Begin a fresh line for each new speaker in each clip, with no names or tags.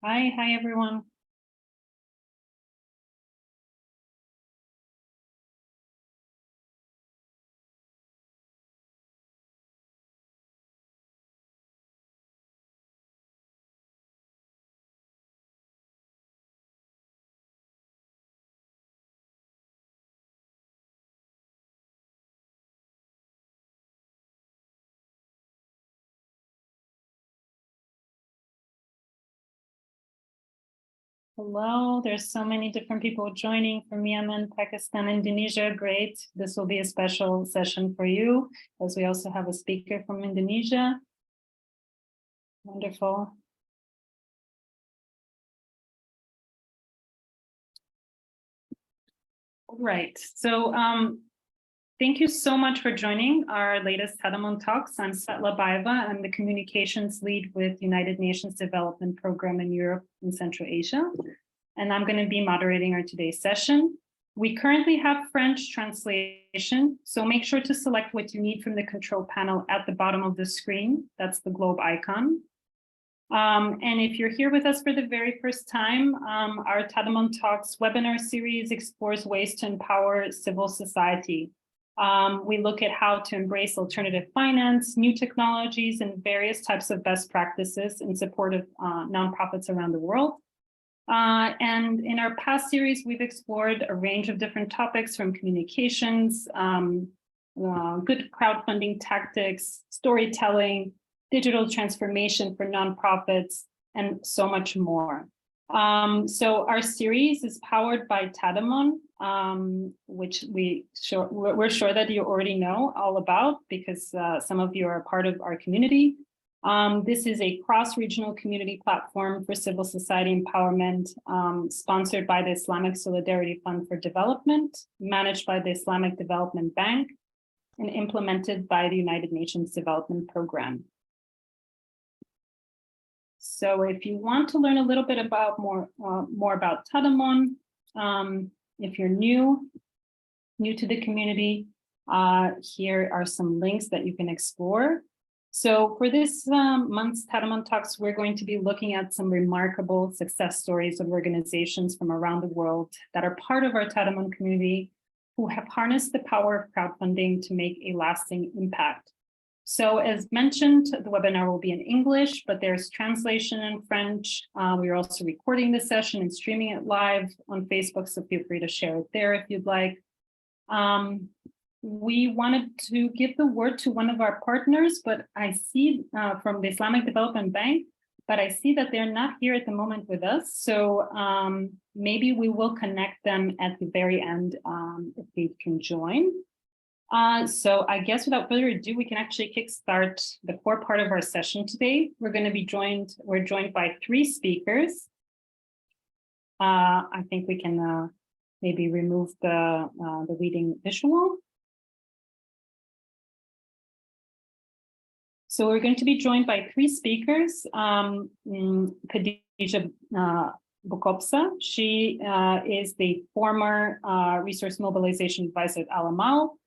Hi everyone. Hello, there's so many different people joining from Yemen, Pakistan, Indonesia. Great. This will be a special session for you, as we also have a speaker from Indonesia. Wonderful. All right. So thank you so much for joining our latest Tadamon Talks. I'm Svetla Baeva. I'm the communications lead with United Nations Development Program in Europe and Central Asia. And I'm going to be moderating our today's session. We currently have French translation, so make sure to select what you need from the control panel at the bottom of the screen. That's the globe icon. And if you're here with us for the very first time, our Tadamon Talks webinar series explores ways to empower civil society. We look at how to embrace alternative finance, new technologies, and various types of best practices in support of nonprofits around the world. And in our past series, we've explored a range of different topics from communications, good crowdfunding tactics, storytelling, digital transformation for nonprofits, and so much more. So our series is powered by Tadamon, which we're sure that you already know all about because some of you are part of our community. This is a cross-regional community platform for civil society empowerment, sponsored by the Islamic Solidarity Fund for Development, managed by the Islamic Development Bank, and implemented by the United Nations Development Program. So if you want to learn a little bit about more about Tadamon, if you're new to the community, here are some links that you can explore. So for this month's Tadamon Talks, we're going to be looking at some remarkable success stories of organizations from around the world that are part of our Tadamon community who have harnessed the power of crowdfunding to make a lasting impact. So as mentioned, the webinar will be in English, but there's translation in French. We're also recording this session and streaming it live on Facebook, so feel free to share it there if you'd like. We wanted to give the word to one of our partners, but I see from the Islamic Development Bank, but I see that they're not here at the moment with us. So maybe we will connect them at the very end if they can join. So I guess without further ado, we can actually kickstart the core part of our session today. We're joined by 3 speakers. I think we can maybe remove the leading visual. So we're going to be joined by 3 speakers. Khadija Bukopsa, she is the former resource mobilization advisor at Al Amal.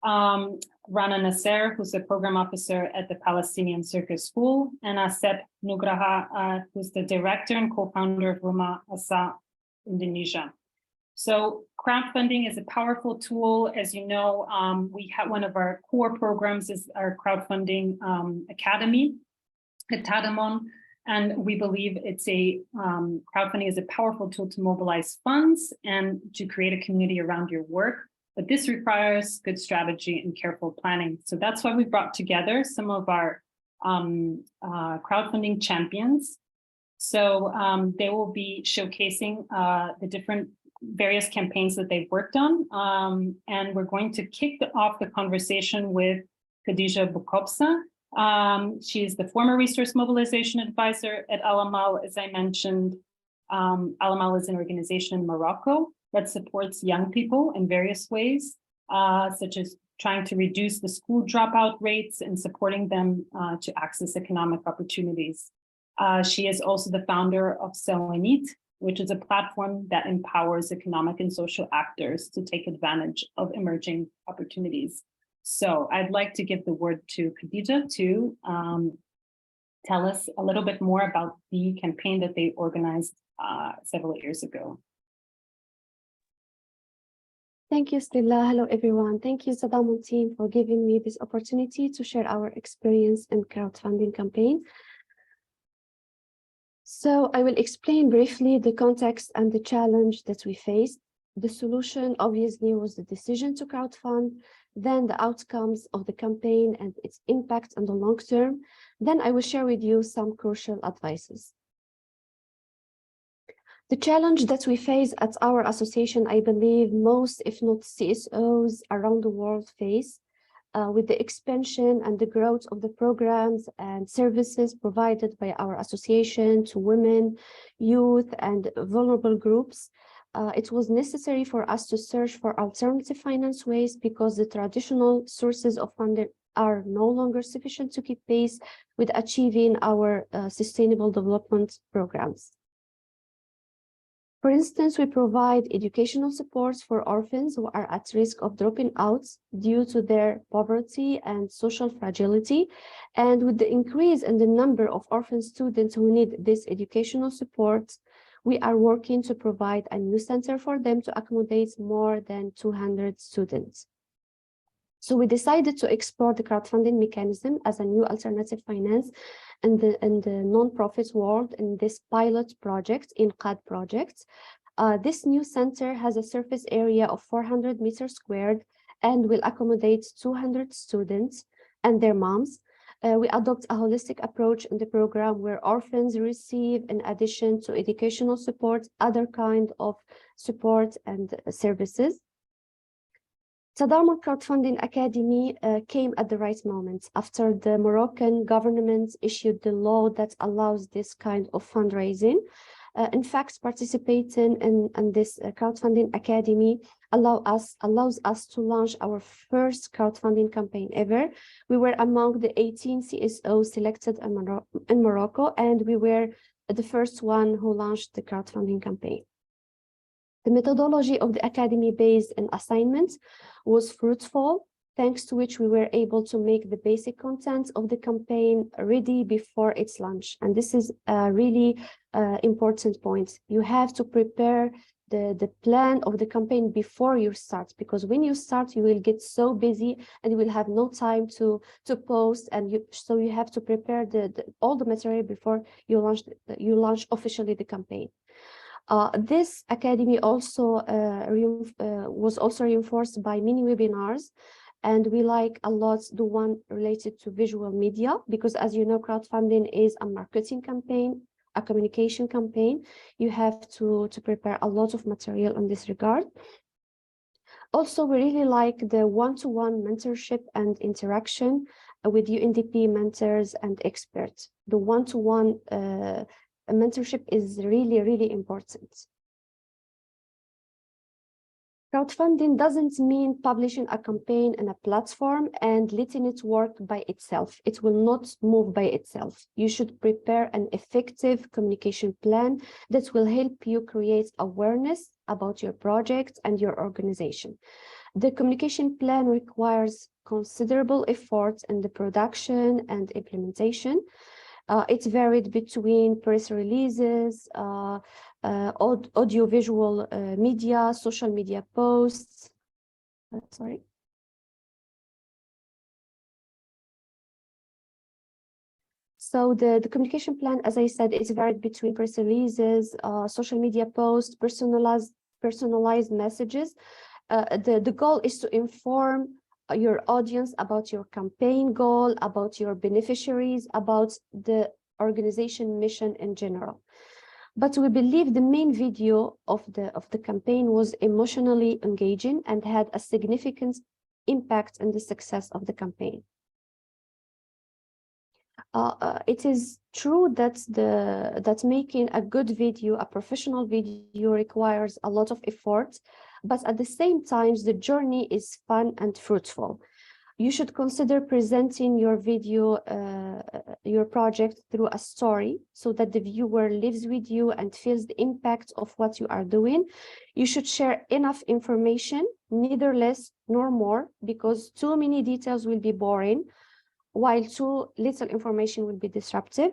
Rana Nasser, who's the program officer at the Palestinian Circus School, and Asep Nugraha, who's the director and co-founder of Rumah Asa Indonesia. So crowdfunding is a powerful tool. As you know, we have one of our core programs is our crowdfunding academy at Tadamon, and we believe it's crowdfunding is a powerful tool to mobilize funds and to create a community around your work. But this requires good strategy and careful planning. So that's why we brought together some of our crowdfunding champions. So they will be showcasing the various campaigns that they've worked on. And we're going to kick off the conversation with Khadija Bukopsa. She is the former resource mobilization advisor at Al Amal, as I mentioned. Al Amal is an organization in Morocco that supports young people in various ways, such as trying to reduce the school dropout rates and supporting them to access economic opportunities. She is also the founder of Sewenit, which is a platform that empowers economic and social actors to take advantage of emerging opportunities. So I'd like to give the word to Khadija to tell us a little bit more about the campaign that they organized several years ago.
Thank you, Stella. Hello, everyone. Thank you, Tadamon team, for giving me this opportunity to share our experience in crowdfunding campaign. So I will explain briefly the context and the challenge that we faced. The solution obviously was the decision to crowdfund, then the outcomes of the campaign and its impact on the long term. Then I will share with you some crucial advices. The challenge that we face at our association, I believe most, if not CSOs around the world face, with the expansion and the growth of the programs and services provided by our association to women, youth, and vulnerable groups, it was necessary for us to search for alternative finance ways because the traditional sources of funding are no longer sufficient to keep pace with achieving our sustainable development programs. For instance, we provide educational supports for orphans who are at risk of dropping out due to their poverty and social fragility. And with the increase in the number of orphan students who need this educational support, we are working to provide a new center for them to accommodate more than 200 students. So we decided to explore the crowdfunding mechanism as a new alternative finance in the non-profit world in this pilot project, in INQAD project. This new center has a surface area of 400 meters squared and will accommodate 200 students and their moms. We adopt a holistic approach in the program where orphans receive, in addition to educational support, other kind of support and services. Tadamon Crowdfunding Academy came at the right moment after the Moroccan government issued the law that allows this kind of fundraising. In fact, participating in this crowdfunding academy allows us to launch our first crowdfunding campaign ever. We were among the 18 CSOs selected in Morocco, and we were the first one who launched the crowdfunding campaign. The methodology of the academy based on assignments was fruitful, thanks to which we were able to make the basic content of the campaign ready before its launch. And this is a really important point. You have to prepare the plan of the campaign before you start, because when you start, you will get so busy and you will have no time to post, and so you have to prepare all the material before you launch officially the campaign. This academy also was also reinforced by many webinars, and we like a lot the one related to visual media, because as you know, crowdfunding is a marketing campaign, a communication campaign. You have to prepare a lot of material in this regard. Also, we really like the one-to-one mentorship and interaction with UNDP mentors and experts. The one-to-one mentorship is really important. Crowdfunding doesn't mean publishing a campaign in a platform and letting it work by itself. It will not move by itself. You should prepare an effective communication plan that will help you create awareness about your project and your organization. The communication plan requires considerable effort in the production and implementation. It's varied between press releases, audiovisual media, social media posts. Sorry. So the communication plan, as I said, is varied between press releases, social media posts, personalized messages. The goal is to inform your audience about your campaign goal, about your beneficiaries, about the organization mission in general. But we believe the main video of the campaign was emotionally engaging and had a significant impact on the success of the campaign. It is true that making a good video, a professional video, requires a lot of effort, but at the same time, the journey is fun and fruitful. You should consider presenting your video, your project through a story so that the viewer lives with you and feels the impact of what you are doing. You should share enough information, neither less nor more, because too many details will be boring. while too little information will be disruptive.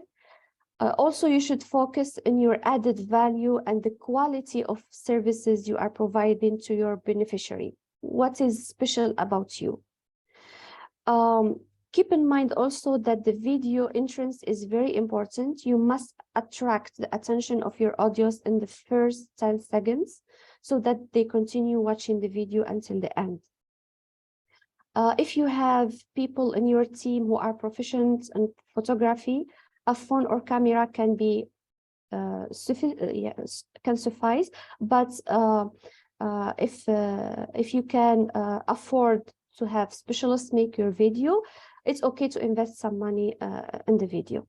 Also, you should focus on your added value and the quality of services you are providing to your beneficiary. What is special about you? Keep in mind also that the video entrance is very important. You must attract the attention of your audience in the first 10 seconds so that they continue watching the video until the end. If you have people in your team who are proficient in photography, a phone or camera can be can suffice. But if you can afford to have specialists make your video, it's okay to invest some money in the video.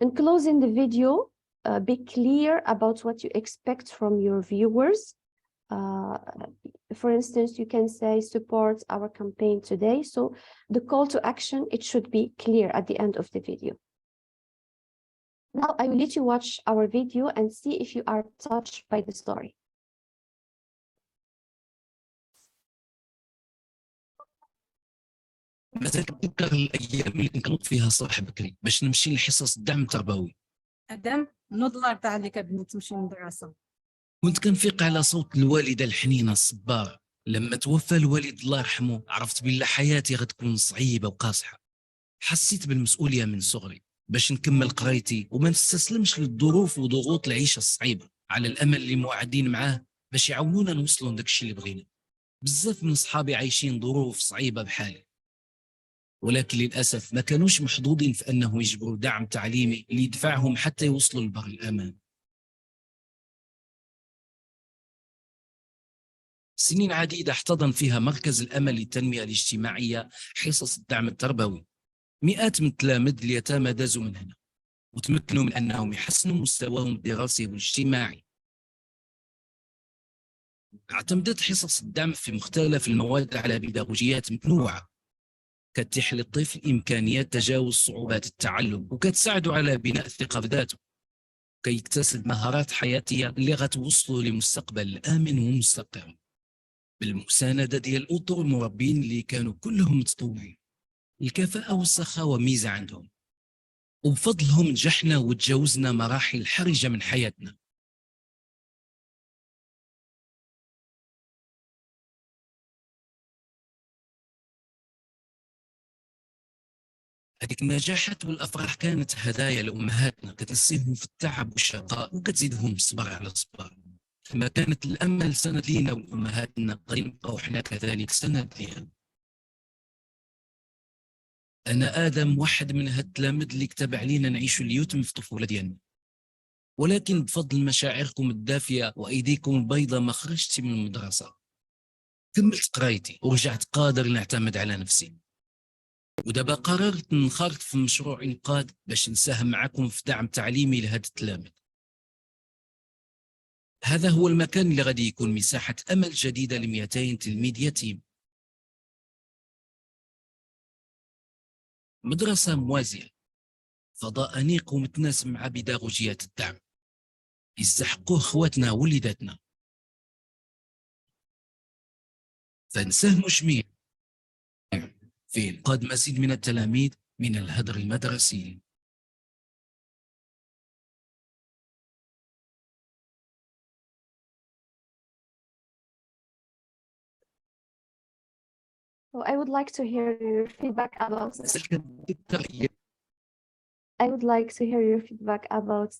In closing the video, be clear about what you expect from your viewers. For instance, you can say support our campaign today. So the call to action, it should be clear at the end of the video. Now I will let you watch our video and see if you are touched by the story.
مثلا كنتذكر الايام اللي كنوض فيها الصباح بكري باش نمشي لحصص الدعم التربوي.
ادم نضلع تاع اللي كبني تمشي للمدرسه.
كنت كنفيق على صوت الوالده الحنينه الصباره. لما توفى الوالد الله يرحمه عرفت بلي حياتي غتكون صعيبه وقاصحه. حسيت بالمسؤوليه من صغري باش نكمل قرايتي وما نستسلمش للظروف وضغوط العيشه الصعيبه، على الامل اللي موعدين معاه باش يعاونونا نوصلوا لداك الشيء اللي بغينا. بزاف من صحابي عايشين ظروف صعيبه بحالي، ولكن للأسف ما كانوش محظوظين في أنه يجبروا دعم تعليمي اللي يدفعهم حتى يوصلوا لبر الأمان. سنين عديدة احتضن فيها مركز الأمل للتنمية الاجتماعية حصص الدعم التربوي. مئات من التلاميذ اليتامى دازوا من هنا وتمكنوا من أنهم يحسنوا مستواهم الدراسي والاجتماعي. اعتمدت حصص الدعم في مختلف المواد على بيداغوجيات متنوعة كتتيح للطفل إمكانيات تجاوز صعوبات التعلم وكتساعده على بناء الثقة بذاته كي يكتسب مهارات حياتية اللي غتوصله لمستقبل آمن ومستقر بالمساندة ديال الأطر المربين اللي كانوا كلهم متطوعين. الكفاءة والسخاوة ميزة عندهم، وبفضلهم نجحنا وتجاوزنا مراحل حرجة من حياتنا. هذيك النجاحات والافراح كانت هدايا لامهاتنا كتنسيهم في التعب والشقاء وكتزيدهم الصبر على الصبر. كما كانت الامل سند لينا وامهاتنا غنبقاو حنا كذلك سند ليهم. انا ادم واحد من هاد التلاميذ اللي كتب علينا نعيشوا اليتم في الطفوله ديالنا، ولكن بفضل مشاعركم الدافيه وايديكم البيضاء ما خرجت من المدرسه. كملت قرايتي ورجعت قادر نعتمد على نفسي، ودابا قررت ننخرط في مشروع إنقاذ باش نساهم معكم في دعم تعليمي لهاد التلاميذ. هذا هو المكان اللي غادي يكون مساحة أمل جديدة ل200 تلميذ يتيم. مدرسة موازية، فضاء أنيق ومتناسب مع بيداغوجيات الدعم يستحقوه خواتنا ووليداتنا. فنساهموا جميع في إنقاذ مزيد من التلاميذ من الهدر المدرسي.
So I would like to hear your feedback about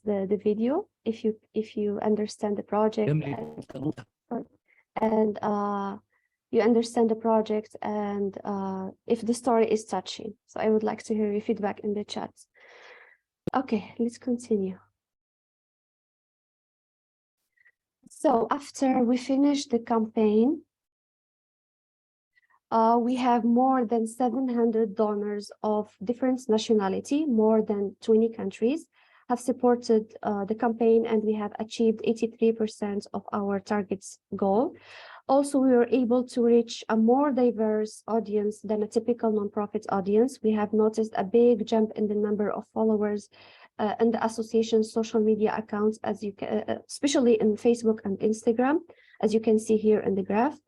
the video, if you understand the project and you understand the project and if the story is touching. So I would like to hear your feedback in the chat. Okay, let's continue. So after we finish the campaign, we have more than 700 donors of different nationality, more than 20 countries have supported the campaign, and we have achieved 83% of our target's goal. Also, we were able to reach a more diverse audience than a typical nonprofit audience. We have noticed a big jump in the number of followers in the association's social media accounts, as you can, especially in Facebook and Instagram, as you can see here in the graph.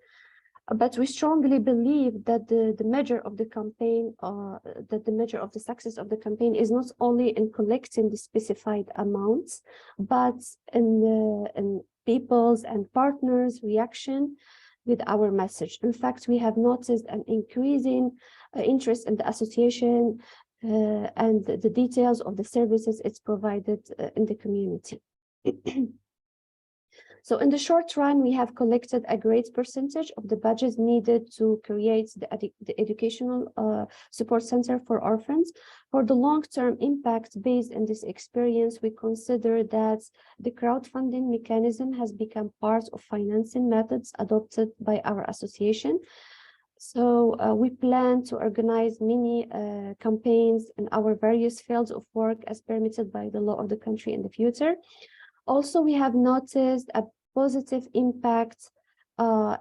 But we strongly believe that the measure of the campaign, that the measure of the success of the campaign is not only in collecting the specified amounts, but in people's and partners' reaction with our message. In fact, we have noticed an increasing interest in the association and the details of the services it's provided in the community. So in the short run, we have collected a great percentage of the budget needed to create the educational support center for orphans. For the long-term impact based on this experience, we consider that the crowdfunding mechanism has become part of financing methods adopted by our association. So we plan to organize many campaigns in our various fields of work as permitted by the law of the country in the future. Also, we have noticed a positive impact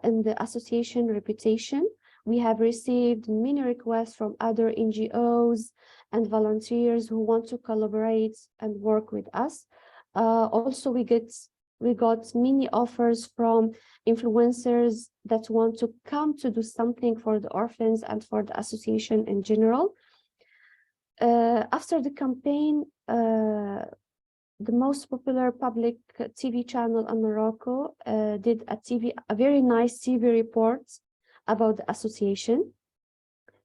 in the association reputation. We have received many requests from other NGOs and volunteers who want to collaborate and work with us. Also, we got many offers from influencers that want to come to do something for the orphans and for the association in general. After the campaign, the most popular public TV channel in Morocco did a very nice TV report about the association.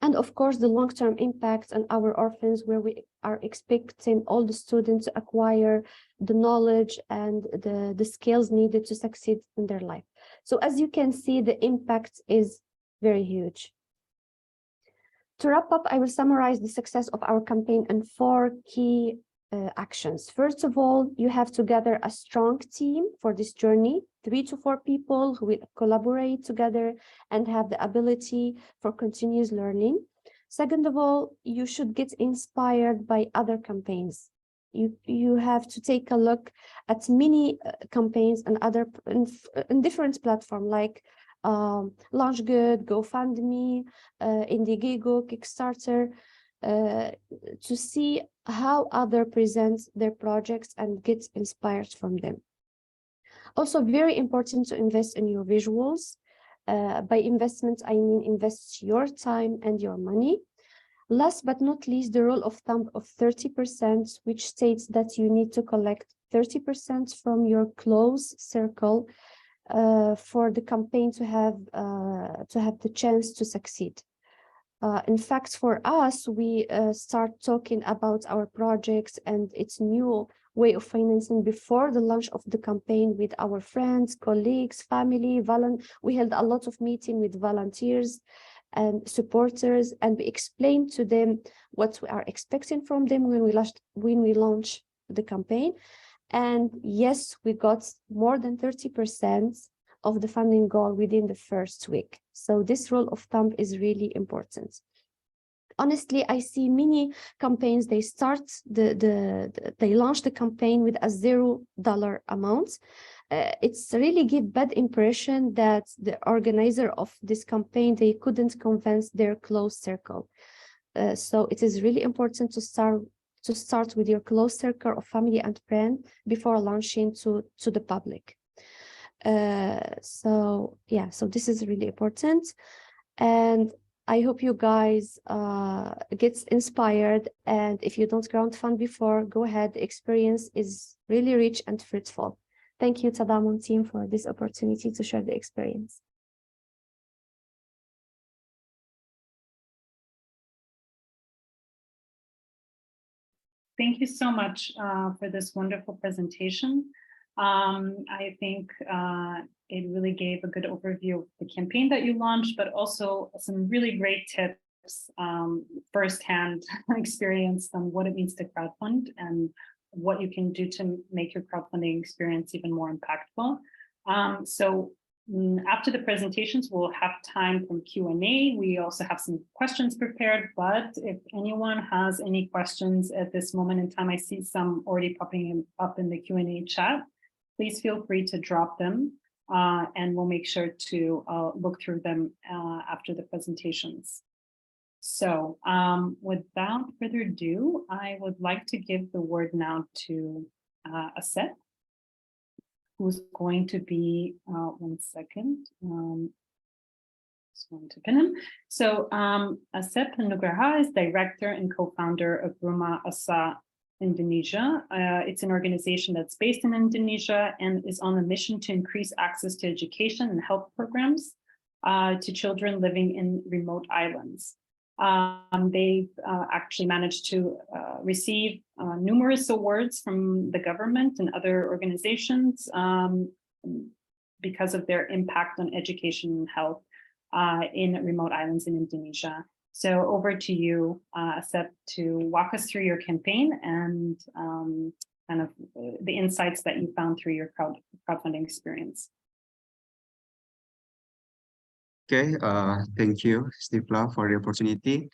And of course, the long-term impact on our orphans, where we are expecting all the students to acquire the knowledge and the skills needed to succeed in their life. So as you can see, the impact is very huge. To wrap up, I will summarize the success of our campaign in 4 key actions. First of all, you have to gather a strong team for this journey, 3 to 4 people who will collaborate together and have the ability for continuous learning. Second of all, you should get inspired by other campaigns. You have to take a look at many campaigns and in different platforms like LaunchGood, GoFundMe, Indiegogo, Kickstarter, to see how others present their projects and get inspired from them. Also, very important to invest in your visuals. By investment, I mean invest your time and your money. Last but not least, the rule of thumb of 30%, which states that you need to collect 30% from your close circle for the campaign to have the chance to succeed. In fact, for us, we start talking about our projects and its new way of financing before the launch of the campaign with our friends, colleagues, family. We held a lot of meetings with volunteers and supporters, and we explained to them what we are expecting from them when we launch the campaign. And yes, we got more than 30% of the funding goal within the first week. So this rule of thumb is really important. Honestly, I see many campaigns, they launch the campaign with a $0 amount. It's really give bad impression that the organizer of this campaign, they couldn't convince their close circle. So it is really important to start with your close circle of family and friends before launching to the public. So this is really important, and I hope you guys get inspired, and if you don't crowdfund before, go ahead. The experience is really rich and fruitful. Thank you, Tadamon team, for this opportunity to share the experience.
Thank you so much for this wonderful presentation. I think it really gave a good overview of the campaign that you launched, but also some really great tips, firsthand experience on what it means to crowdfund and what you can do to make your crowdfunding experience even more impactful. So after the presentations, we'll have time for Q&A. We also have some questions prepared, but if anyone has any questions at this moment in time, I see some already popping up in the Q&A chat. Please feel free to drop them, and we'll make sure to look through them after the presentations. So without further ado, I would like to give the word now to Aset, who's going to be, one second. just going to pin him. So Asep Nugraha is director and co-founder of Rumah Asa Indonesia. It's an organization that's based in Indonesia and is on a mission to increase access to education and health programs to children living in remote islands. They've actually managed to receive numerous awards from the government and other organizations because of their impact on education and health in remote islands in Indonesia. So over to you, Asep, to walk us through your campaign and kind of the insights that you found through your crowdfunding experience.
Okay, thank you, Stifla, for the opportunity.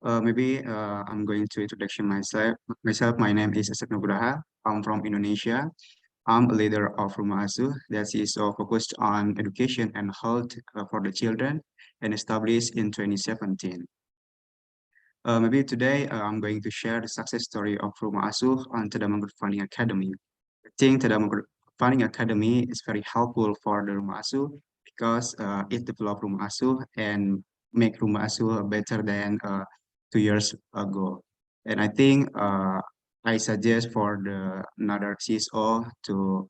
Maybe I'm going to introduction myself. My name is Asep Nugraha. I'm from Indonesia. I'm a leader of Rumah Asuh that is focused on education and health for the children and established in 2017. Maybe today I'm going to share the success story of Rumah Asuh on Tadamon Crowdfunding Academy. I think Tadamon Crowdfunding Academy is very helpful for the Rumah Asuh because it developed Rumah Asuh and make Rumah Asuh better than 2 years ago. And I think I suggest for the another CSO to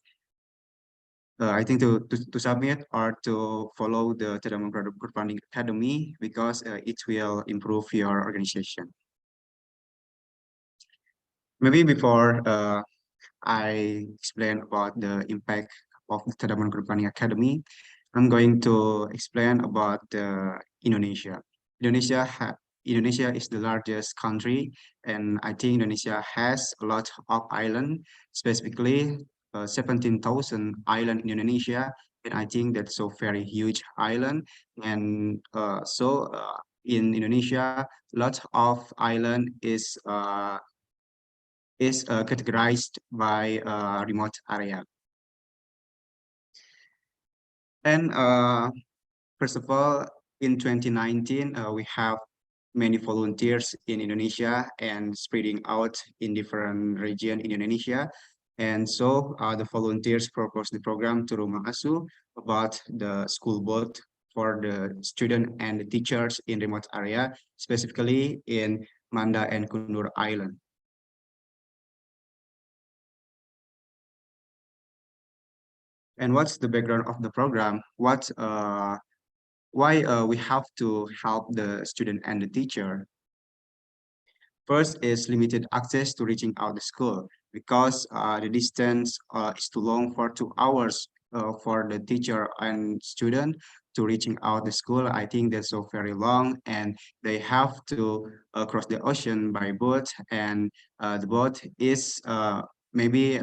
I think to submit or to follow the Tadamon Crowdfunding Academy because it will improve your organization. Maybe before I explain about the impact of the Tadamon Crowdfunding Academy, I'm going to explain about Indonesia. Indonesia is the largest country, and I think Indonesia has a lot of islands, specifically 17,000 islands in Indonesia, and I think that's a very huge island. And in Indonesia, lots of island is categorized by remote area. And first of all, in 2019, we have many volunteers in Indonesia and spreading out in different regions in Indonesia. And so the volunteers proposed the program to Rumah Asuh about the school boat for the student and the teachers in remote area, specifically in Manda and Kundur Island. And what's the background of the program? Why we have to help the student and the teacher? First is limited access to reaching out the school because the distance is too long for 2 hours for the teacher and student to reaching out the school. I think that's so very long, and they have to cross the ocean by boat, and the boat is maybe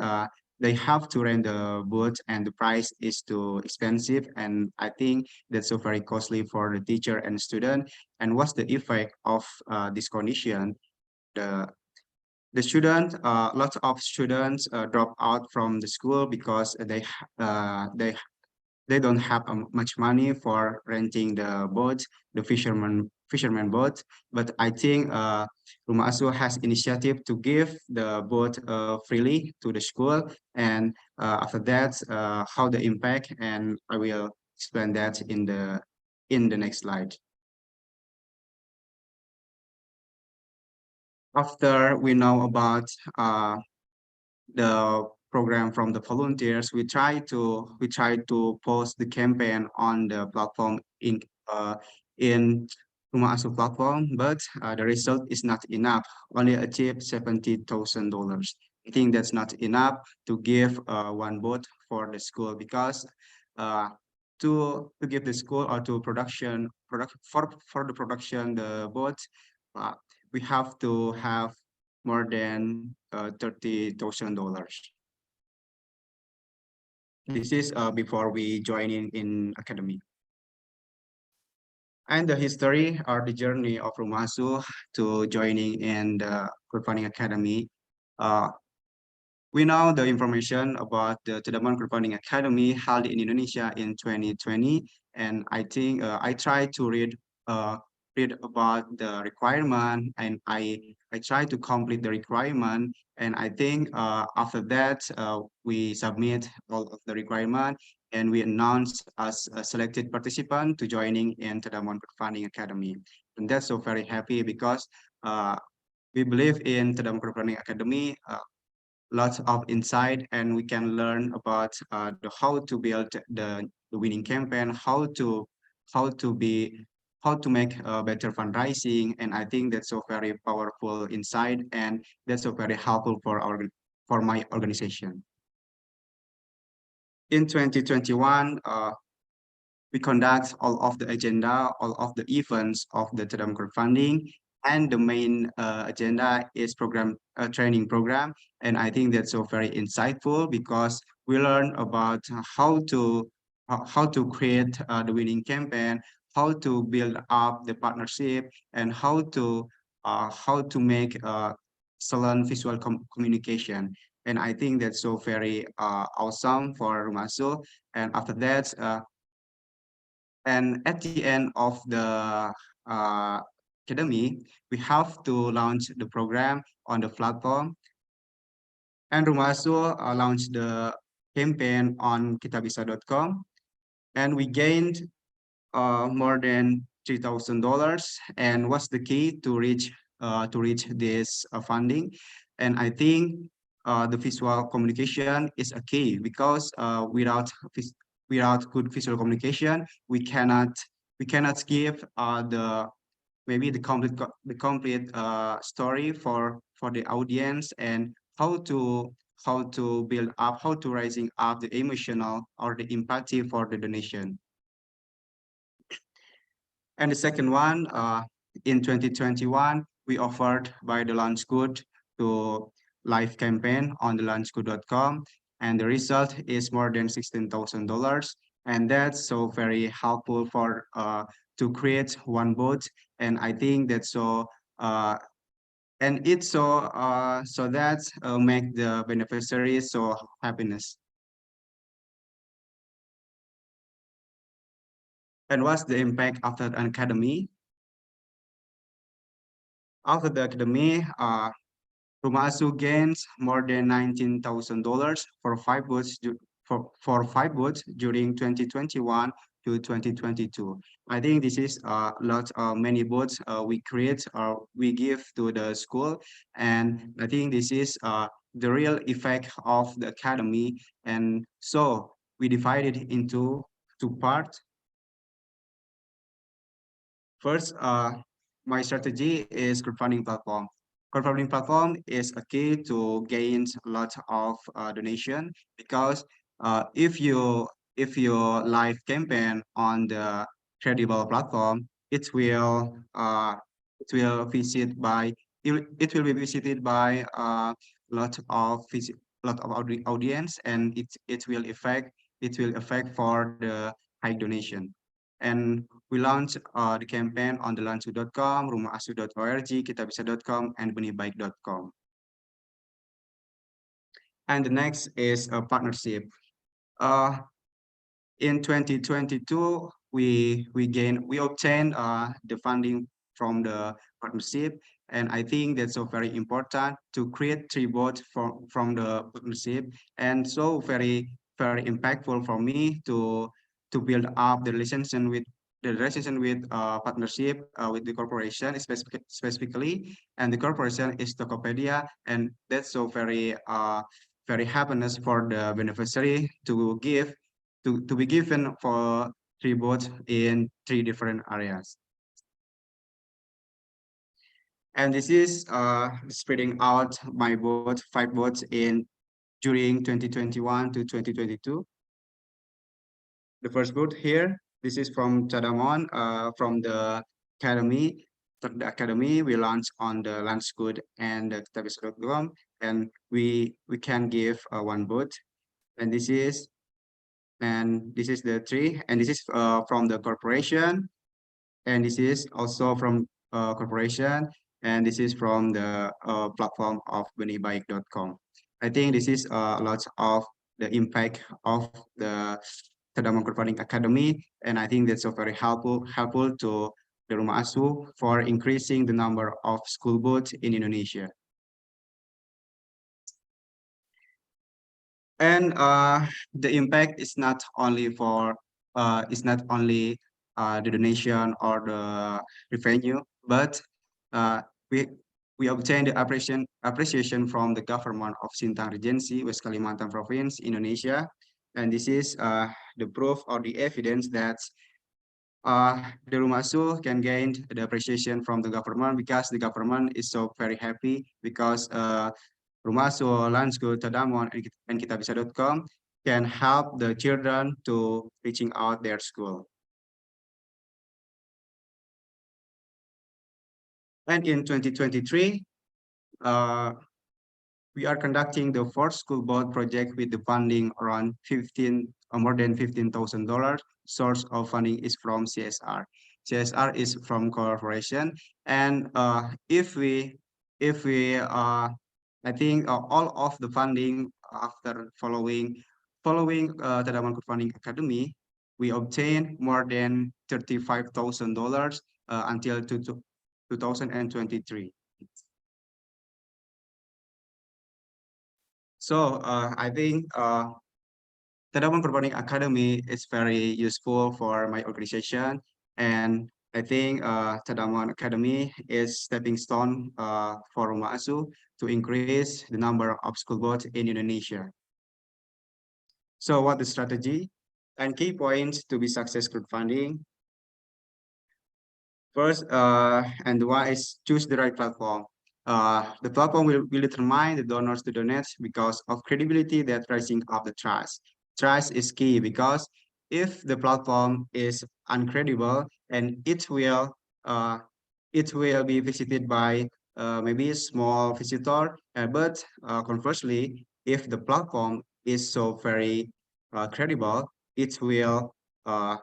they have to rent the boat and the price is too expensive, and I think that's so very costly for the teacher and student. And what's the effect of this condition? The student, lots of students drop out from the school because they don't have much money for renting the boat, the fisherman boat. But I think Rumah Asuh has initiative to give the boat freely to the school. And after that, how the impact, and I will explain that in the next slide. After we know about the program from the volunteers, we try to post the campaign on the platform in Rumah Asuh platform, but the result is not enough. Only achieved $70,000. I think that's not enough to give one boat for the school because to give the school or to for the production the boat, we have to have more than $30,000. This is before we join in academy. And the history or the journey of Rumah Asuh to joining in the crowdfunding academy. We know the information about the Tadamon Crowdfunding Academy held in Indonesia in 2020, and I think I tried to read about the requirement, and I tried to complete the requirement, and I think after that we submit all of the requirement, and we announced as a selected participant to joining in Tadamon Crowdfunding Academy. And that's so very happy because we believe in Tadamon Crowdfunding Academy. Lots of insight, and we can learn about how to build the winning campaign, how to be how to make better fundraising. And I think that's a very powerful insight, and that's a very helpful for my organization. In 2021, we conduct all of the agenda, all of the events of the Tadamon crowdfunding, and the main agenda is training program. And I think that's so very insightful because we learn about how to create the winning campaign, how to build up the partnership, and how to make excellent visual communication. And I think that's so very awesome for Rumasul. And after that, and at the end of the academy, we have to launch the program on the platform. And Rumasul launched the campaign on kitabisa.com, and we gained more than $3,000, and what's the key to reach this funding. And I think the visual communication is a key because without good visual communication, we cannot give the complete story for the audience, and how to build up, how to raising up the emotional or the empathy for the donation. And the second one, in 2021, we offered by the Launch Good to live campaign on the launchgood.com, and the result is more than $16,000, and that's so very helpful for to create one boat. And I think that's so and it's so that make the beneficiaries so happiness. And what's the impact after an academy? After the academy, Rumasu gains more than $19,000 for five boats during 2021 to 2022. I think this is many boats we create or we give to the school, and I think this is the real effect of the academy. And so we divided into two parts. First, my strategy is crowdfunding platform. Crowdfunding platform is a key to gain a lot of donation because if you live campaign on the credible platform, it will visit by it will be visited by a lot of audience, and it will affect for the high donation. And we launched the campaign on the launchgood.com, rumahasu.org, kitabisa.com, and benihbaik.com. And the next is a partnership. In 2022, we obtained the funding from the partnership, and I think that's so very important to create three boats from the partnership, and so very impactful for me to build up the relationship with partnership with the corporation specifically, and the corporation is Tokopedia, and that's so very happiness for the beneficiary to be given for three boats in three different areas. And this is spreading out my boat, 5 boats during 2021 to 2022. The first boat here, this is from Tadamon, from the academy. The academy we launched on the Launch Good and the kitabisa.com, and we can give one boat. And this is the tree, and this is from the corporation, and this is also from corporation, and this is from the platform of benihbaik.com. I think this is a lot of the impact of the Tadamon Crowdfunding Academy, and I think that's so very helpful to the Rumah Asuh for increasing the number of school boats in Indonesia. And the impact is not only for the donation or the revenue, but uh, we we obtain the appreciation from the government of Sintang Regency, West Kalimantan Province, Indonesia, and this is the proof or the evidence that the Rumasu can gain the appreciation from the government because the government is so very happy because Rumasu, Land School, Tadamon, and kitabisa.com can help the children to reaching out their school. And in 2023, we are conducting the fourth school board project with the funding around more than $15,000. Source of funding is from CSR. CSR is from corporation, and I think all of the funding after following Tadamon Crowdfunding Academy, we obtained more than $35,000 until 2023. So I think Tadamon Crowdfunding Academy is very useful for my organization, and I think Tadamon Academy is stepping stone for Rumah Asu to increase the number of school boards in Indonesia. So what the strategy and key points to be success crowdfunding? First, and one is choose the right platform. The platform will determine the donors to donate because of credibility that rising up the trust. Trust is key because if the platform is uncredible and uh, it will be visited by maybe a small visitor, but conversely, if the platform is so very credible, uh,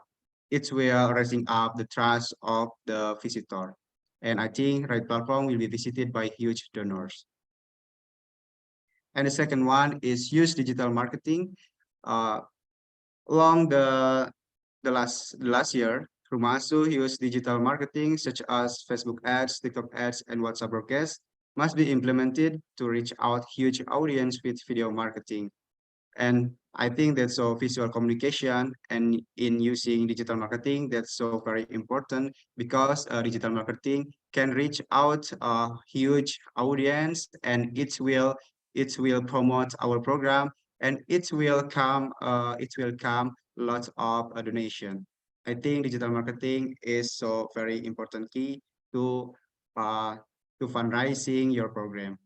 it will raising up the trust of the visitor. And I think right platform will be visited by huge donors. And the second one is use digital marketing. Uh, along the last year, Rumasu used digital marketing such as Facebook ads, TikTok ads, and WhatsApp broadcasts must be implemented to reach out huge audience with video marketing. And I think that's so visual communication and in using digital marketing, that's so very important because digital marketing can reach out a huge audience and it will promote our program and it will come lots of donation. I think digital marketing is so very important key to uh, to fundraising your program.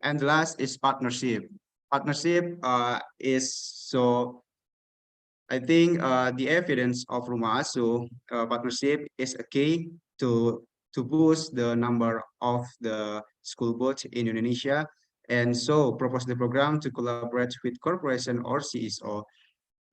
And the last is partnership. Partnership is so, I think the evidence of Rumah Asu partnership is a key to boost the number of the school boards in Indonesia. And so propose the program to collaborate with corporation or CSO.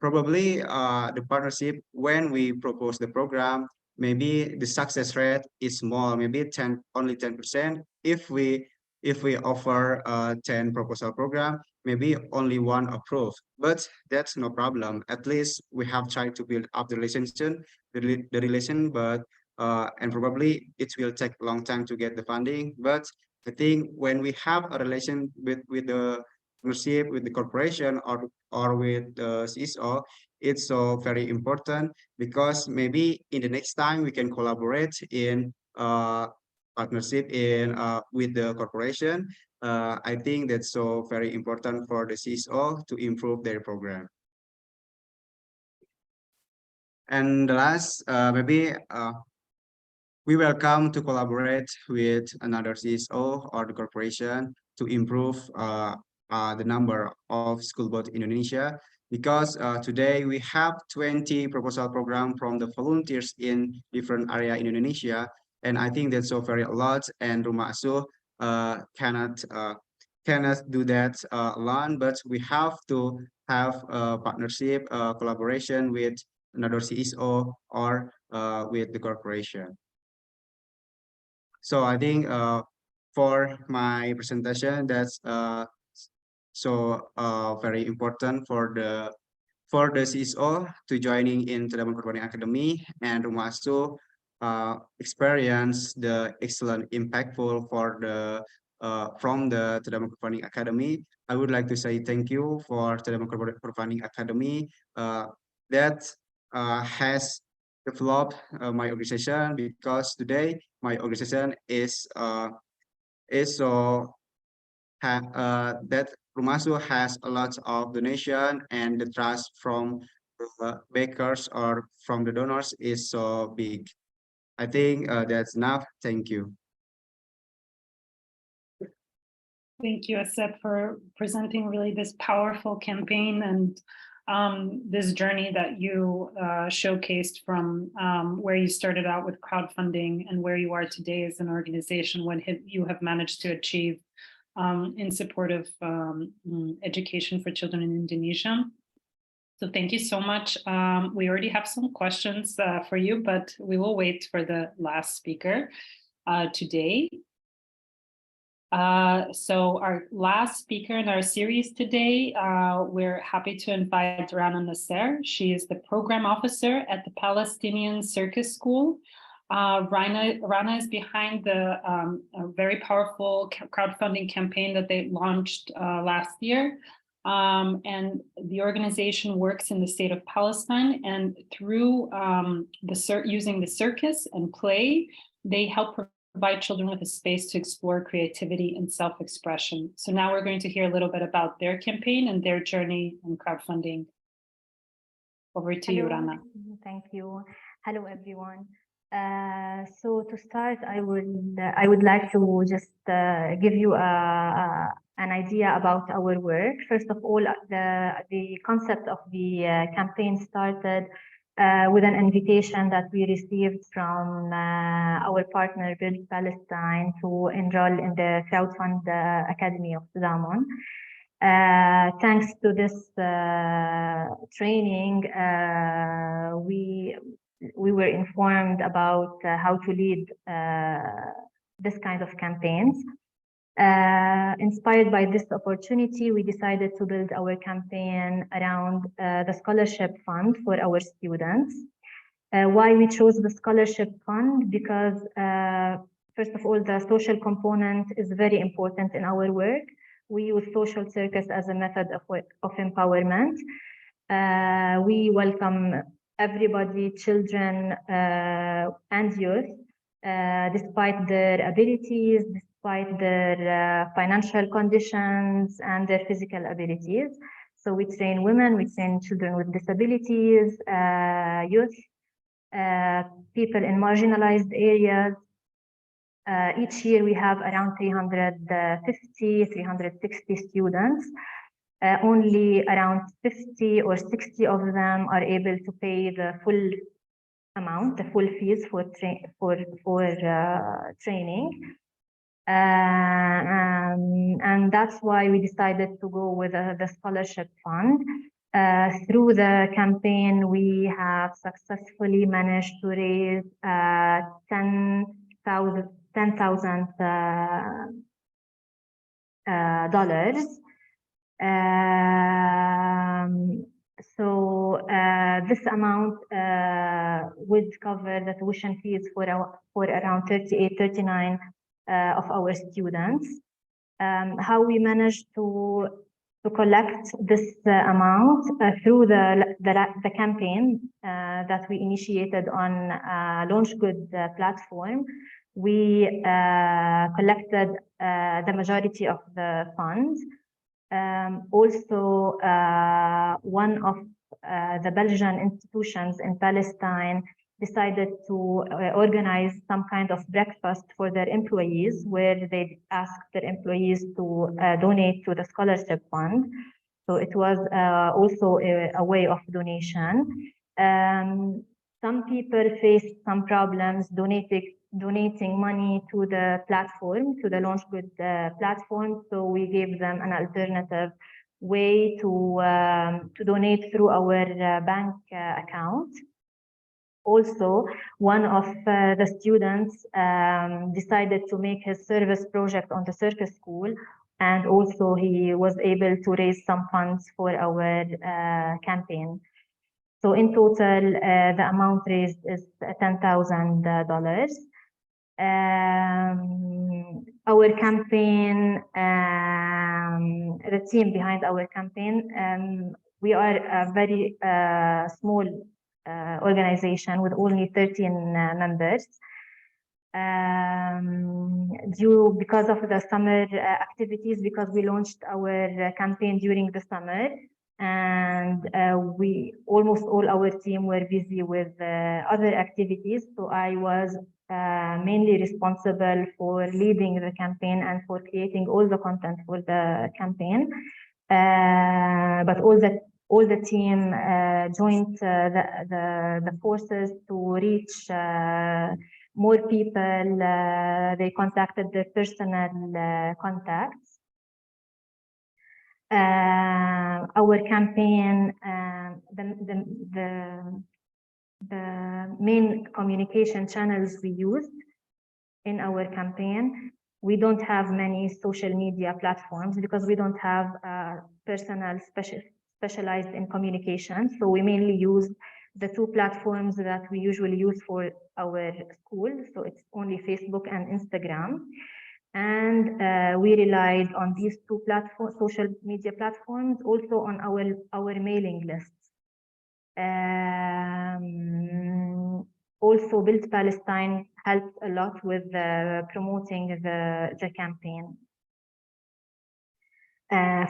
Probably the partnership, when we propose the program, maybe the success rate is small, maybe only 10%. If we offer a 10 proposal program, maybe only one approved, but that's no problem. At least we have tried to build up the relationship, the relation, but and probably it will take a long time to get the funding. But I think when we have a relation with the partnership with the corporation or with the CSO, it's so very important because maybe in the next time we can collaborate in partnership in with the corporation. I think that's so very important for the CSO to improve their program. And the last, maybe we welcome to collaborate with another CSO or the corporation to improve the number of school boards in Indonesia because today we have 20 proposal program from the volunteers in different area in Indonesia, and I think that's so very a lot. And Rumah Asuh cannot do that alone, but we have to have a partnership, collaboration with another CSO or with the corporation. So I think for my presentation, that's very important for the CSO to joining in Tadamon Crowdfunding Academy and Rumah Asuh experience the excellent impactful for the from the Tadamon Crowdfunding Academy. I would like to say thank you for Tadamon Crowdfunding Academy that has developed my organization, because today my organization is so that Rumasu has a lot of donation, and the trust from backers or from the donors is so big. I think that's enough. Thank you.
Thank you, Asep, for presenting really this powerful campaign and this journey that you showcased from where you started out with crowdfunding and where you are today as an organization, what you have managed to achieve in support of education for children in Indonesia. So thank you so much. We already have some questions for you, but we will wait for the last speaker today. So our last speaker in our series today, we're happy to invite Rana Nasser. She is the program officer at the Palestinian Circus School. Rana is behind the very powerful crowdfunding campaign that they launched last year. And the organization works in the state of Palestine, and through using the circus and play, they help provide children with a space to explore creativity and self-expression. So now we're going to hear a little bit about their campaign and their journey in crowdfunding. Over to you, Rana.
Thank you. Hello, everyone. So to start, I would like to just give you an idea about our work. First of all, the concept of the campaign started with an invitation that we received from our partner Build Palestine to enroll in the Crowdfund Academy of Tadamon. Thanks to this training, we were informed about how to lead this kind of campaigns. Inspired by this opportunity, we decided to build our campaign around the scholarship fund for our students. Why we chose the scholarship fund? Because first of all, the social component is very important in our work. We use social circus as a method of empowerment. We welcome everybody, children and youth, despite their abilities, despite their financial conditions and their physical abilities. So we train women, we train children with disabilities, youth, people in marginalized areas. Each year we have around 350, 360 students. Only around 50 or 60 of them are able to pay the full amount, the full fees for training. And that's why we decided to go with the scholarship fund. Through the campaign, we have successfully managed to raise $10,000 So this amount would cover the tuition fees for around 38, 39 of our students. How we managed to collect this amount through the campaign that we initiated on LaunchGood platform. We collected the majority of the funds. Also, one of the Belgian institutions in Palestine decided to organize some kind of breakfast for their employees, where they asked their employees to donate to the scholarship fund. So it was also a way of donation. Some people faced some problems donating money to the platform, to the LaunchGood platform. So we gave them an alternative way to donate through our bank account. Also, one of the students decided to make his service project on the circus school, and also he was able to raise some funds for our campaign. So in total, the amount raised is $10,000. Our campaign, the team behind our campaign, we are a very small organization with only 13 members. Because of the summer activities, because we launched our campaign during the summer, and we almost all our team were busy with other activities. So I was mainly responsible for leading the campaign and for creating all the content for the campaign. But all the team joined the forces to reach more people. They contacted their personal contacts. Our campaign, the main communication channels we used in our campaign, we don't have many social media platforms because we don't have personal specialized in communication. So we mainly use the two platforms that we usually use for our school. So it's only Facebook and Instagram. And we relied on these two social media platforms, also on our mailing lists. Also, Build Palestine helped a lot with promoting the campaign.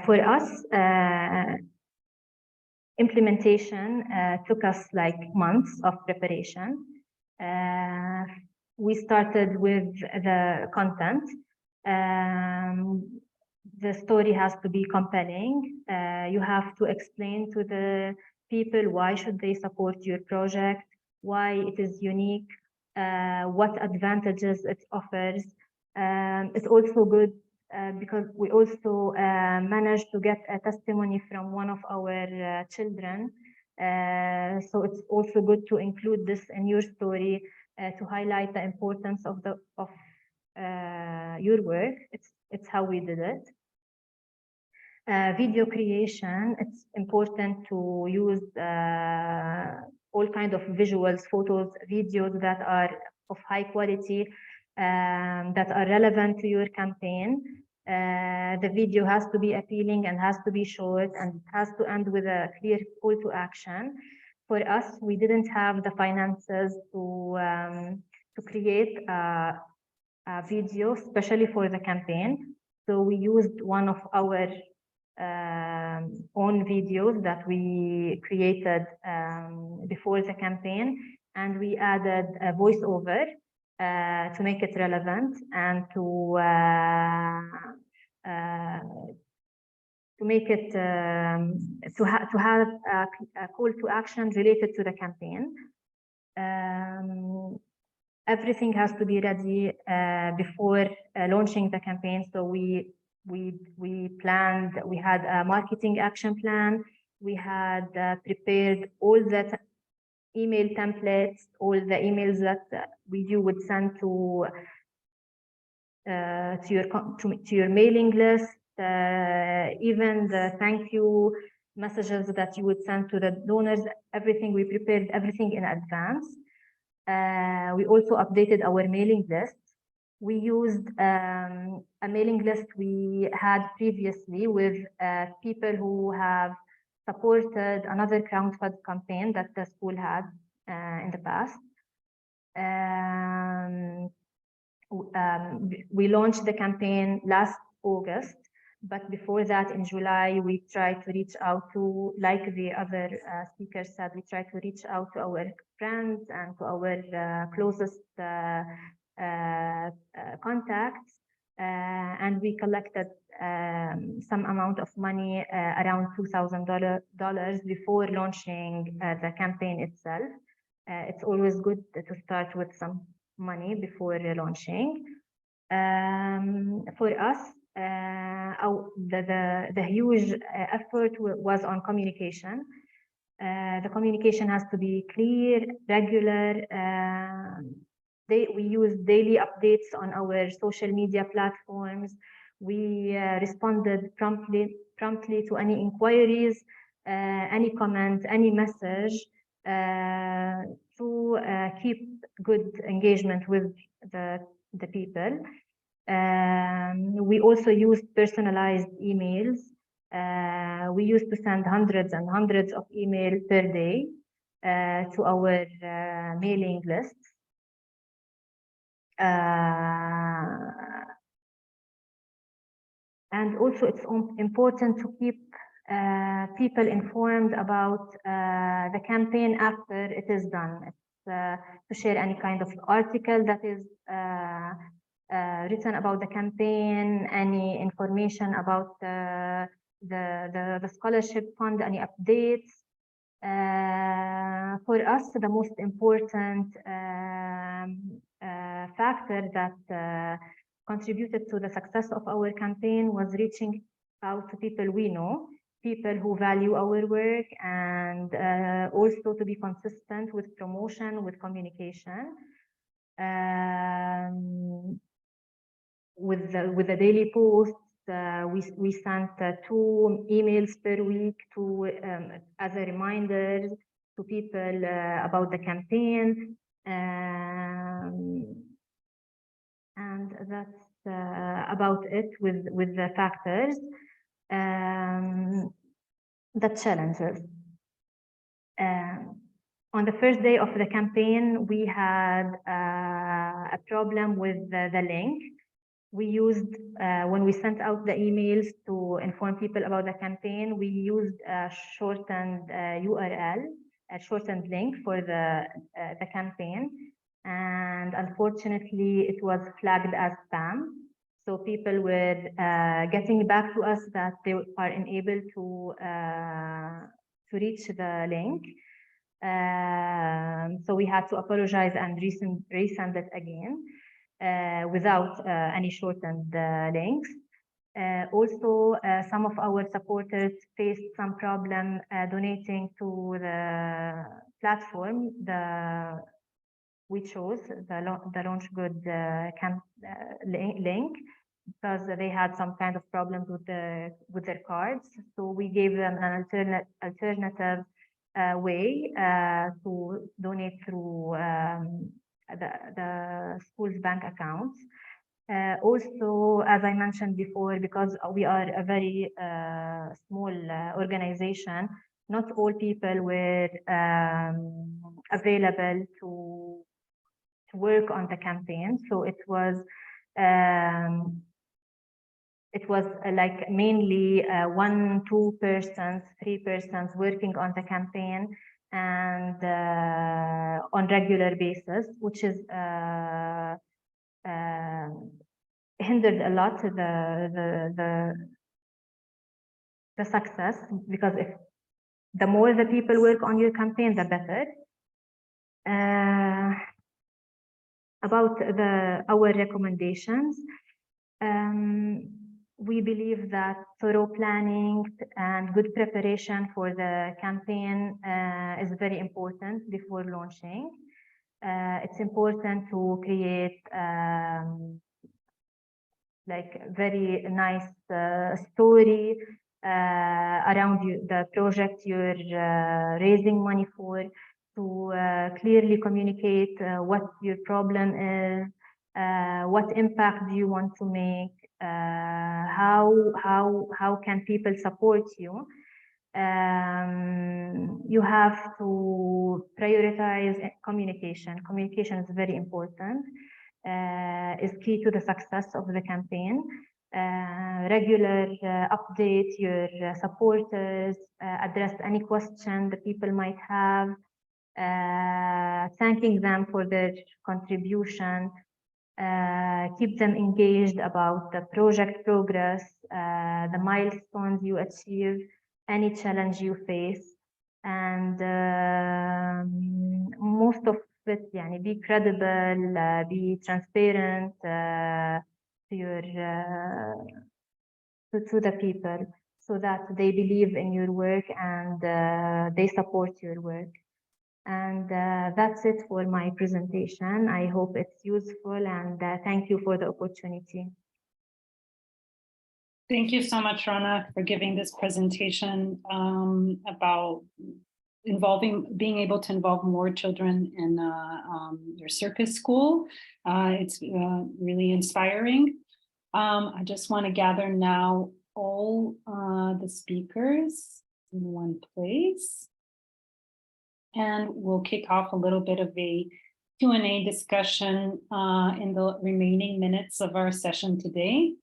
For us, implementation took us like months of preparation. We started with the content. The story has to be compelling. You have to explain to the people why should they support your project, why it is unique, what advantages it offers. It's also good because we also managed to get a testimony from one of our children. So it's also good to include this in your story to highlight the importance of your work. It's how we did it. Video creation, it's important to use all kinds of visuals, photos, videos that are of high quality, that are relevant to your campaign. The video has to be appealing and has to be short and has to end with a clear call to action. For us, we didn't have the finances to create a video, especially for the campaign. So we used one of our own videos that we created before the campaign, and we added a voiceover to make it relevant and to make it to have a call to action related to the campaign. Everything has to be ready before launching the campaign. So we planned, we had a marketing action plan. We had prepared all the email templates, all the emails that you would send to your mailing list, even the thank you messages that you would send to the donors. Everything, we prepared everything in advance. We also updated our mailing list. We used a mailing list we had previously with people who have supported another crowdfunding campaign that the school had in the past. We launched the campaign last August, but before that, in July, we tried to reach out to, like the other speakers said, we tried to reach out to our friends and to our closest contacts, and we collected some amount of money, around $2,000 before launching the campaign itself. It's always good to start with some money before launching. For us, the huge effort was on communication. The communication has to be clear, regular. We use daily updates on our social media platforms. We responded promptly to any inquiries, any comment, any message, to keep good engagement with the people. We also used personalized emails. We used to send hundreds and hundreds of emails per day to our mailing lists. And also it's important to keep people informed about the campaign after it is done. It's, to share any kind of article that is written about the campaign, any information about the scholarship fund, any updates. For us, the most important factor that contributed to the success of our campaign was reaching out to people we know, people who value our work, and also to be consistent with promotion, with communication. With the daily posts, we sent 2 emails per week to as a reminder to people about the campaign, and that's about it with the factors. The challenges. On the first day of the campaign, we had a problem with the link. We used, when we sent out the emails to inform people about the campaign, we used a shortened URL, a shortened link for the campaign. And unfortunately, it was flagged as spam. So people were getting back to us that they are unable to reach the link. So we had to apologize and resend it again. Without any shortened links. Also, some of our supporters faced some problem donating to the platform. We chose the Launch Good link because they had some kind of problems with their cards. So we gave them an alternative way to donate through the school's bank accounts. Also, as I mentioned before, because we are a very small organization, not all people were available to work on the campaign. So it was like mainly 1, 2 persons, 3 persons working on the campaign and on regular basis, which is hindered a lot the success, because if the more the people work on your campaign, the better. About our recommendations, we believe that thorough planning and good preparation for the campaign is very important before launching. It's important to create like very nice story around the project you're raising money for, to clearly communicate what your problem is, what impact do you want to make, how can people support you. You have to prioritize communication. Communication is very important, is key to the success of the campaign. Regular update your supporters, address any question that people might have, thanking them for their contribution, keep them engaged about the project progress, the milestones you achieve, any challenge you face, and most of it, be credible, be transparent to the people, so that they believe in your work and they support your work. And that's it for my presentation. I hope it's useful, and thank you for the opportunity.
Thank you so much, Rana, for giving this presentation about being able to involve more children in your circus school. It's really inspiring. I just want to gather now all the speakers in one place. And we'll kick off a little bit of a Q&A discussion in the remaining minutes of our session today.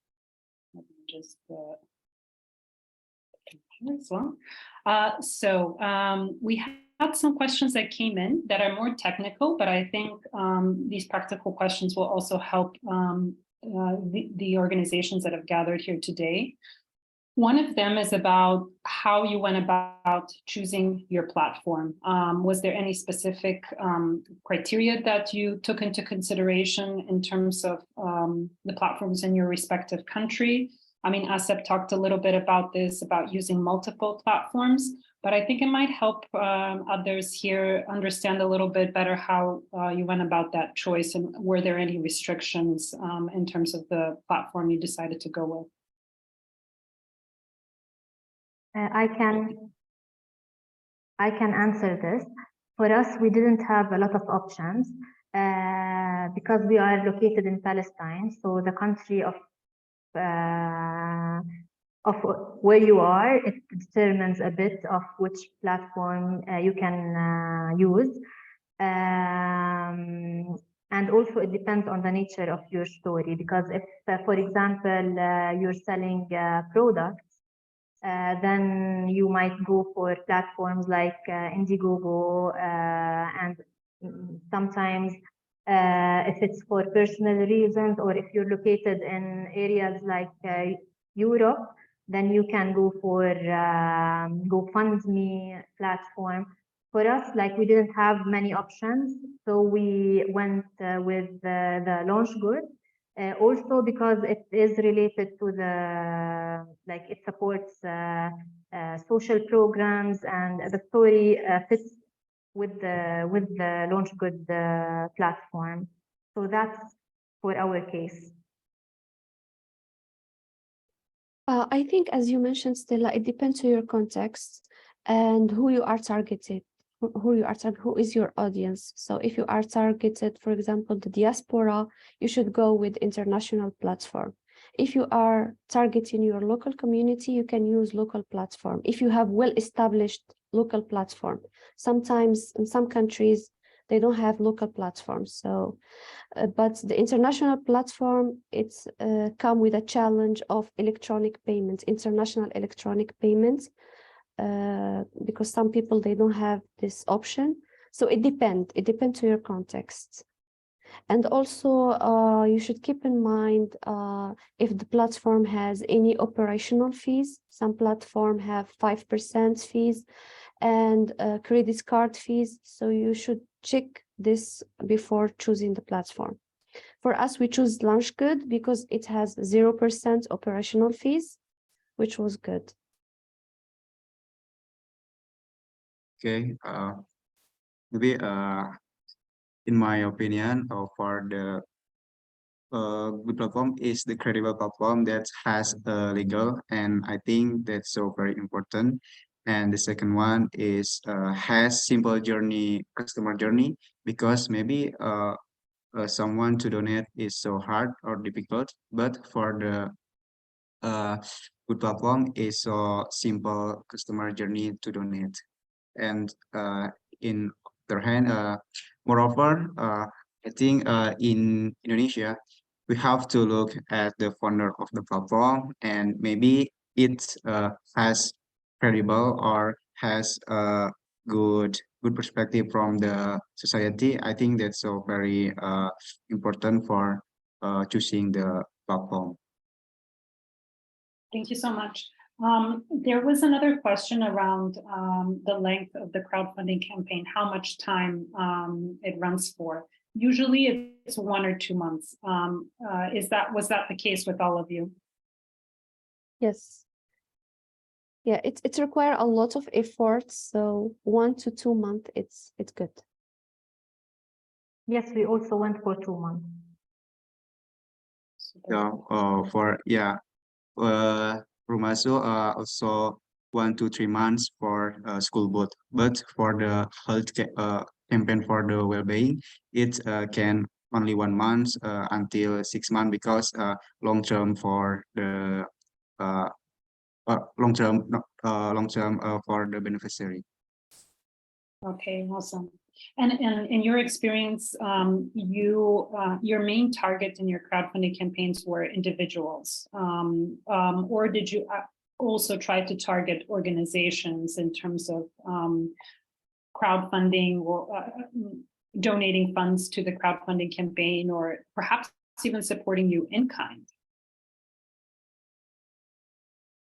Let me just here as well. We had some questions that came in that are more technical, but I think these practical questions will also help the organizations that have gathered here today. One of them is about how you went about choosing your platform. Was there any specific criteria that you took into consideration in terms of the platforms in your respective country? I mean, Asep talked a little bit about this, about using multiple platforms, but I think it might help others here understand a little bit better how you went about that choice, and were there any restrictions in terms of the platform you decided to go with?
I can answer this. For us, we didn't have a lot of options because we are located in Palestine. So the country of where you are, it determines a bit of which platform you can use. And also it depends on the nature of your story, because if, for example, you're selling products, then you might go for platforms like Indiegogo, and sometimes if it's for personal reasons, or if you're located in areas like Europe, then you can go for GoFundMe platform. For us, like, we didn't have many options, so we went with the launch good. Also because it is related to the, like, it supports social programs, and the story fits with the launch good platform. So that's for our case.
I think, as you mentioned, Stella, it depends on your context and who you are targeted. Who is your audience? So if you are targeted, for example, the diaspora, you should go with international platform. If you are targeting your local community, you can use local platform. If you have well-established local platform, sometimes in some countries, they don't have local platforms. So, but the international platform, it's come with a challenge of electronic payments, international electronic payments. Because some people, they don't have this option. So it depends to your context. And also you should keep in mind if the platform has any operational fees. Some platform have 5% fees and credit card fees. So you should check this before choosing the platform. For us, we choose Launch Good because it has 0% operational fees, which was good.
Okay, maybe in my opinion, for the good platform is the credible platform that has legal, and I think that's so very important. And the second one is has simple customer journey, because maybe someone to donate is so hard or difficult, but for the good platform is so simple customer journey to donate. And in other hand, moreover, I think in Indonesia, we have to look at the founder of the platform, and maybe it has credible or has a good perspective from the society. I think that's so very important for choosing the platform.
Thank you so much. There was another question around the length of the crowdfunding campaign, how much time it runs for. Usually it's 1 or 2 months. Was that the case with all of you?
Yes. Yeah, it requires a lot of effort. So 1 to 2 months, it's good.
Yes, we also went for 2 months.
So Rumaso also 1 to 3 months for school boot. But for the health campaign for the well-being, it can only 1 month until 6 months because long term for the long term for the beneficiary.
Okay, awesome. And in your experience, your main target in your crowdfunding campaigns were individuals, or did you also try to target organizations in terms of crowdfunding or donating funds to the crowdfunding campaign, or perhaps even supporting you in kind?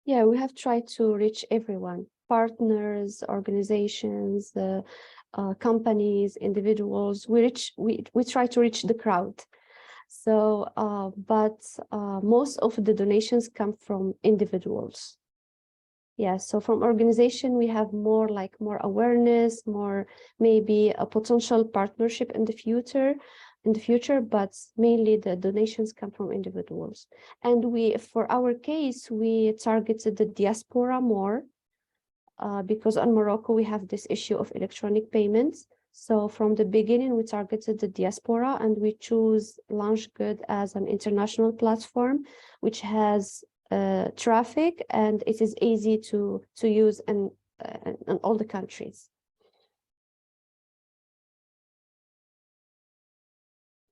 Yeah, we have tried to reach everyone, partners, organizations, companies, individuals. We try to reach the crowd. So, but most of the donations come from individuals. Yeah, so from organization, we have more awareness, more maybe a potential partnership in the future, but mainly the donations come from individuals. And for our case, we targeted the diaspora more because in Morocco, we have this issue of electronic payments. So from the beginning, we targeted the diaspora and we choose LaunchGood as an international platform, which has traffic and it is easy to use in all the countries.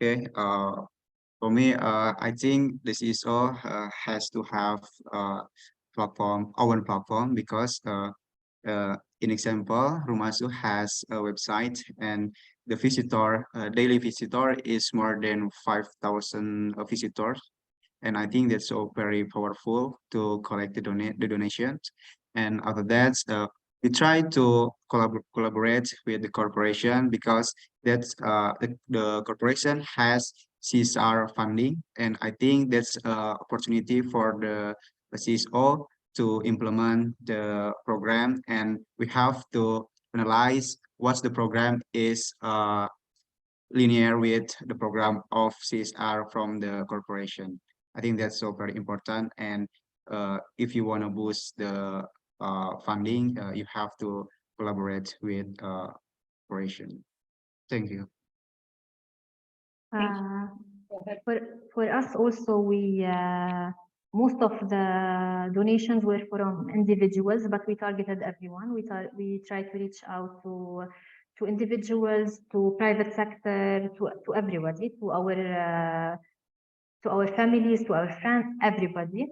Okay, for me, I think this is all has to have own platform because in example, Rumasu has a website and the daily visitor is more than 5,000 visitors. And I think that's so very powerful to collect the donations. And after that, we try to collaborate with the corporation because that's the corporation has CSR funding, and I think that's an opportunity for the CSO to implement the program, and we have to analyze what the program is linear with the program of CSR from the corporation. I think that's so very important. And if you want to boost the funding, you have to collaborate with corporation. Thank you.
For us also, we most of the donations were from individuals, but we targeted everyone. We try to reach out to individuals, to private sector, to everybody, to our families, to our friends, everybody.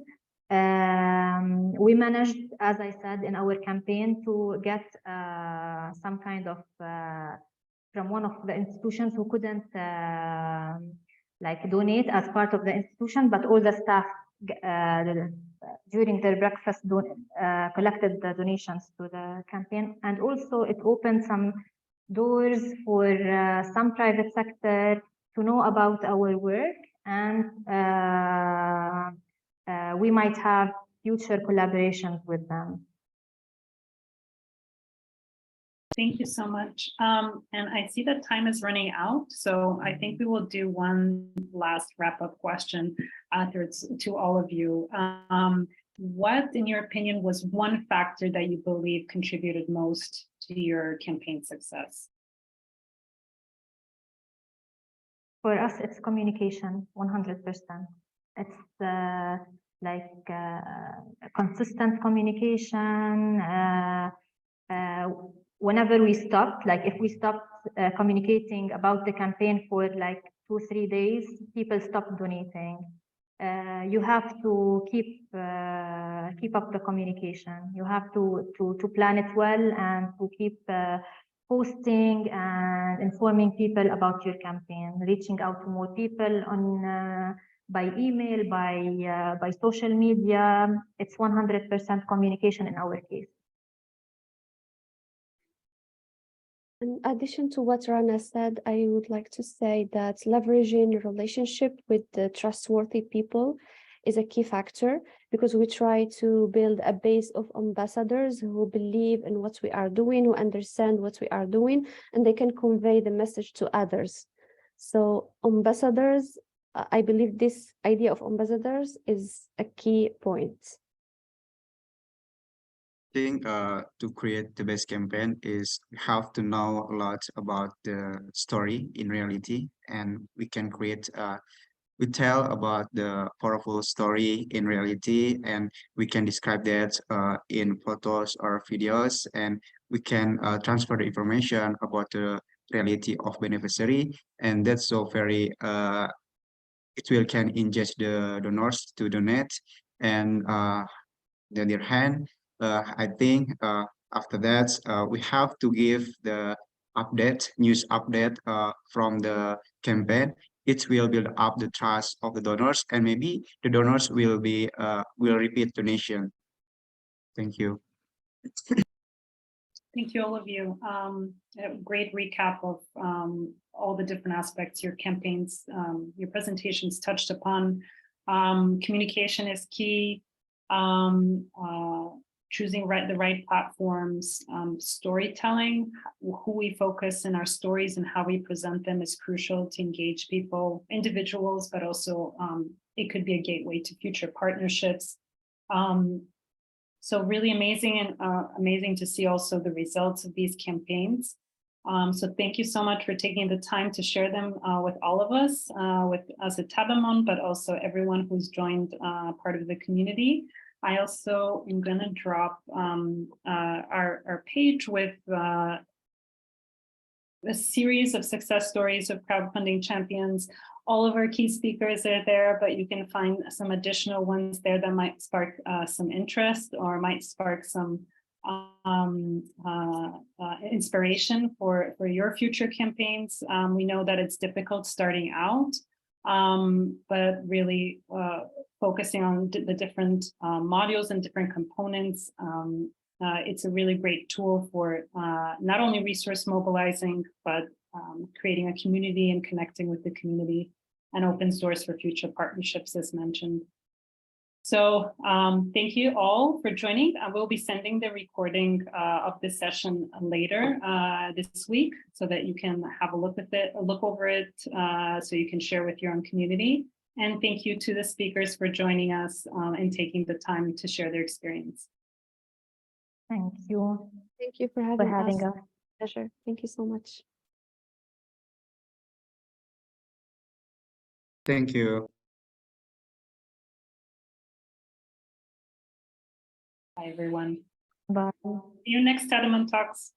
We managed, as I said, in our campaign to get some kind of from one of the institutions who couldn't donate as part of the institution, but all the staff during their breakfast collected the donations to the campaign. And also it opened some doors for some private sector to know about our work, and we might have future collaborations with them.
Thank you so much. And I see that time is running out, so I think we will do one last wrap-up question to all of you. What, in your opinion, was one factor that you believe contributed most to your campaign success?
For us, it's communication, 100%. It's consistent communication. Whenever we stopped, if we stopped communicating about the campaign for 2-3 days, people stopped donating. You have to keep up the communication. You have to plan it well and to keep posting and informing people about your campaign, reaching out to more people on by email, by social media. It's 100% communication in our case.
In addition to what Rana said, I would like to say that leveraging a relationship with the trustworthy people is a key factor, because we try to build a base of ambassadors who believe in what we are doing, who understand what we are doing, and they can convey the message to others. So ambassadors, I believe this idea of ambassadors is a key point.
think to create the best campaign is we have to know a lot about the story in reality, and we can create we tell about the powerful story in reality, and we can describe that in photos or videos, and we can transfer the information about the reality of beneficiary, and that's so very it will can engage the donors to donate. And the other hand, I think after that, we have to give the news update from the campaign. It will build up the trust of the donors, and maybe the donors will repeat donation. Thank you.
Thank you, all of you. A great recap of all the different aspects your campaigns, your presentations touched upon. Communication is key. Choosing the right platforms, storytelling, who we focus in our stories and how we present them is crucial to engage people, individuals, but also it could be a gateway to future partnerships. So really amazing, and amazing to see also the results of these campaigns. So thank you so much for taking the time to share them with all of us, with us at Tadamon, but also everyone who's joined part of the community. I also am going to drop our page with a series of success stories of crowdfunding champions. All of our key speakers are there, but you can find some additional ones there that might spark some interest or might spark some inspiration for your future campaigns. We know that it's difficult starting out, but really focusing on the different modules and different components. It's a really great tool for not only resource mobilizing, but creating a community and connecting with the community, and opens doors for future partnerships, as mentioned. So thank you all for joining. I will be sending the recording of this session later this week, so that you can have a look at it, look over it, so you can share with your own community. And thank you to the speakers for joining us and taking the time to share their experience.
Thank you
Thank you for
for
having
having
us.
us.
Pleasure. Thank you so much.
Thank you.
Bye, everyone.
Bye.
See you next Tadamon Talks.